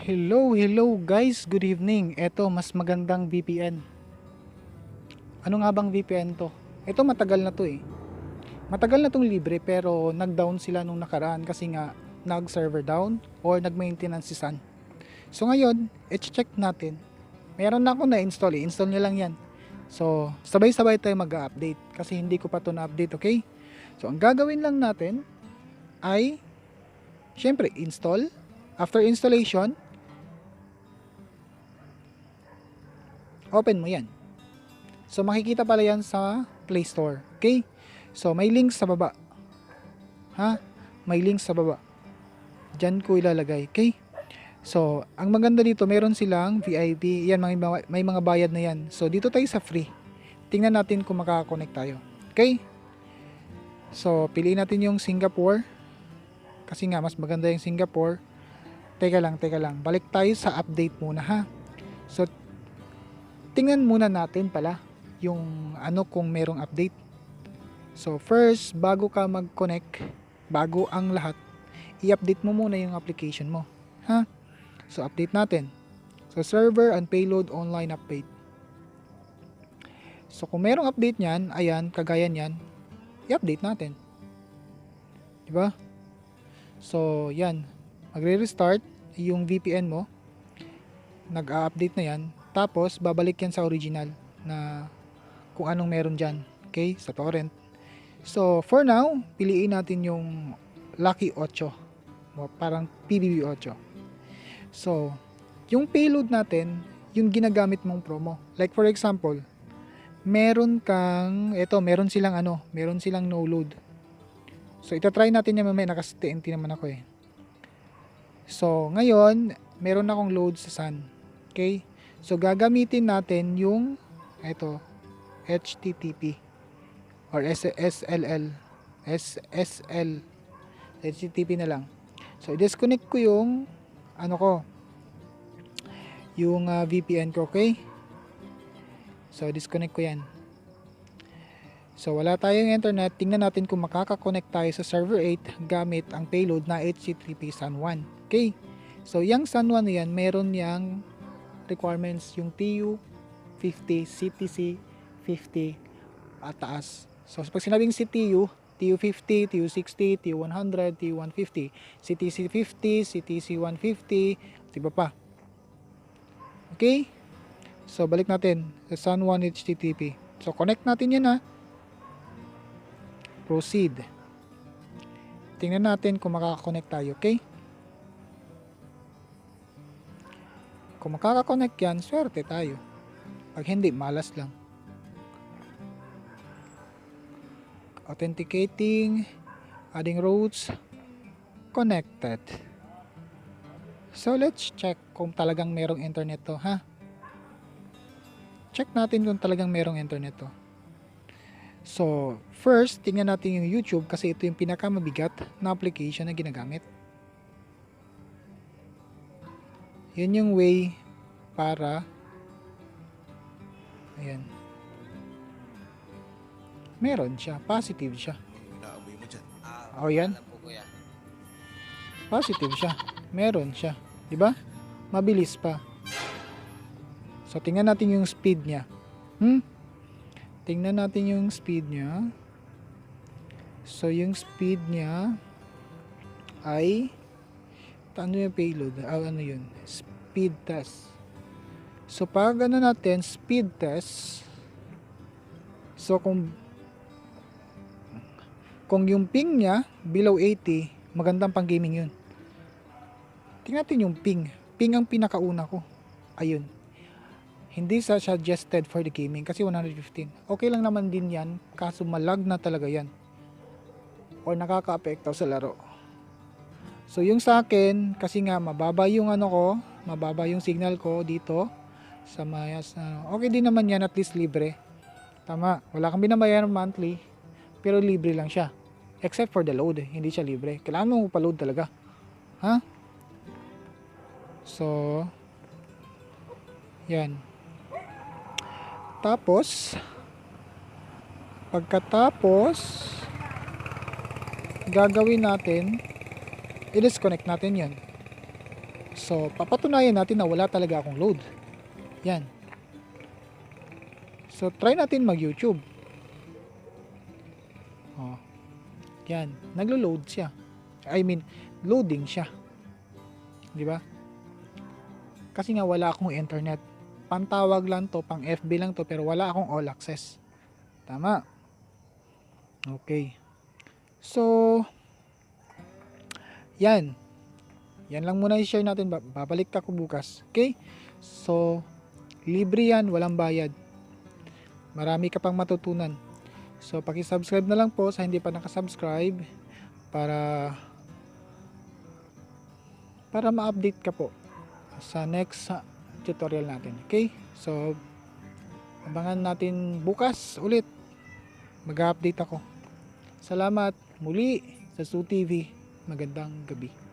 Hello guys, good evening. Eto, mas magandang VPN. Ano nga bang VPN to? Ito matagal na to eh. Matagal na tong libre pero nag-down sila nung nakaraan kasi nga nag-server down or nag-maintenance si Sun. So ngayon, i-check natin. Meron na ako na-install eh. Install nyo lang yan. So, sabay-sabay tayo mag-update kasi hindi ko pa to na-update, okay? So, ang gagawin lang natin ay syempre, install. After installation, open mo yan. So makikita pala yan sa Play Store. Okay? So may link sa baba. Ha? May link sa baba. Diyan ko ilalagay. Okay? So ang maganda dito, meron silang VIP. Yan, may mga bayad na yan. So dito tayo sa free. Tingnan natin kung makaka-connect tayo. Okay? So piliin natin yung Singapore. Kasi nga mas maganda yung Singapore. Teka lang. Balik tayo sa update muna ha. So tingnan muna natin pala yung ano kung merong update. So first, bago ka mag-connect, bago ang lahat, i-update mo muna yung application mo. Ha? So update natin. So server and payload online update. So kung merong update niyan, ayan, kagaya niyan, i-update natin. Diba? So yan, magre-restart yung VPN mo. Nag-a-update na yan. Tapos, babalik yan sa original na kung anong meron dyan. Okay? Sa torrent. So, for now, piliin natin yung Lucky 8. Parang PBB 8. So, yung payload natin, yung ginagamit mong promo. Like for example, meron silang no load. So, itatry natin yan mamaya. Naka-TNT naman ako eh. So, ngayon, meron akong load sa Sun. Okay? So, gagamitin natin yung HTTP or SSL. HTTP na lang. So, i-disconnect ko yung yung VPN ko, okay? So, disconnect ko yan. So, wala tayong internet. Tingnan natin kung makaka-connect tayo sa server 8 gamit ang payload na HTTP Sun 1. Okay? So, yung Sun 1 na yan, meron yang requirements yung TU50, CTC 50 at taas. So pag sinabing CTU, TU50, TU60, TU100, TU150, CTC 50, CTC 150, iba pa. Okay? So balik natin sa Sun 1 HTTP. So connect natin yan ha. Proceed. Tingnan natin kung makaka-connect tayo, okay? Kung makaka-connect yan, swerte tayo. Pag hindi, malas lang. Authenticating, adding routes, connected. So, let's check kung talagang merong internet to, ha? Check natin kung talagang merong internet to. So, first, tingnan natin yung YouTube kasi ito yung pinakamabigat na application na ginagamit. Yun yung way para ayan. Meron siya. Positive siya. O yan. Positive siya. Meron siya. Diba? Mabilis pa. So, tingnan natin yung speed niya. Tingnan natin yung speed niya. So, yung speed niya ay ano yung payload? Ano yun? Speed test. So, pag ano natin, speed test. So, kung yung ping niya below 80, magandang pang gaming yun. Tingnan natin yung ping. Ping ang pinakauna ko. Ayun. Hindi sa suggested for the gaming kasi 115. Okay lang naman din yan, kaso malag na talaga yan. Or nakaka-apekto sa laro. So yung sa akin, kasi nga mababa yung mababa yung signal ko dito sa mayas. Okay din naman yan, at least libre. Tama, wala kang binabayaran monthly, pero libre lang siya. Except for the load, hindi siya libre. Kailangan mo pa-load talaga. Ha? So, yan. Tapos, pagkatapos, gagawin natin, i-disconnect natin yan. So, papatunayan natin na wala talaga akong load. Yan. So, try natin mag-YouTube. Oh. Yan. Naglo-load siya. I mean, loading siya. Di ba? Kasi nga wala akong internet. Pantawag lang to, pang FB lang to, pero wala akong all access. Tama. Okay. So, yan. Yan lang muna i-share natin. Babalik ako bukas. Okay? So, libre yan. Walang bayad. Marami ka pang matutunan. So, paki-subscribe na lang po sa hindi pa nakasubscribe para ma-update ka po sa next tutorial natin. Okay? So, abangan natin bukas ulit. Mag-update ako. Salamat muli sa Su TV. Magandang gabi.